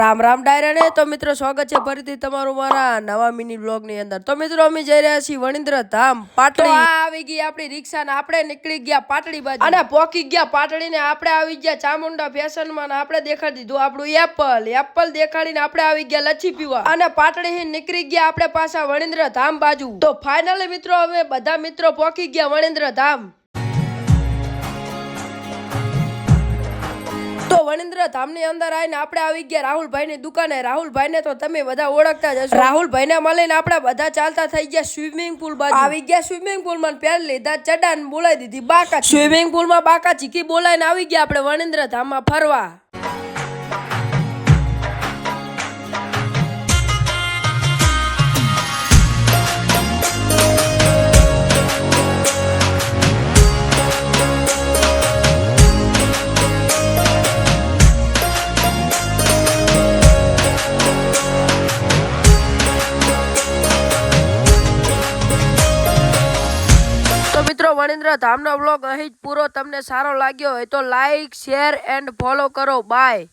રામ રામ ડાયરાને તો મિત્રો સ્વાગત છે ફરીથી તમારું મારા નવા મિની બ્લોગ ની અંદર। તો મિત્રો અમે જઈ રહ્યા છીએ વણિન્દ્ર ધામ પાટડી। આવી ગઈ આપણી રિક્ષા ને આપણે નીકળી ગયા પાટડી બાજુ અને પોકી ગયા પાટડી ને આપણે આવી ગયા ચામુંડા ફેશન માં આપણે દેખાડી દીધું આપણું એપલ દેખાડીને આપણે આવી ગયા લચ્છી પીવા અને પાટડી થી નીકળી ગયા આપણે પાછા વણિન્દ્ર ધામ બાજુ। તો ફાઇનલી મિત્રો અમે બધા મિત્રો પોકી ગયા વણિન્દ્ર ધામ। તો વણિન્દ્ર ધામ ની અંદર આવીને આપણે આવી ગયા રાહુલભાઈ ની દુકાને। રાહુલભાઈ ને તો તમે બધા ઓળખતા જ હશો। રાહુલભાઈ ને મળીને આપણે બધા ચાલતા થઈ ગયા સ્વિમિંગ પુલ બાજુ। આવી ગયા સ્વિમિંગ પુલ માં પહેરી લીધા ચડા ને બોલાવી દીધી બાકા। સ્વિમિંગ પુલ માં બાકા ચીકી બોલાવીને આવી ગયા આપણે વણિન્દ્ર ધામ માં ફરવા। વણિન્દ્ર ધામનો વ્લોગ અહીં જ પૂરો। તમને સારો લાગ્યો હોય તો લાઈક શેર એન્ડ ફોલો કરો। બાય।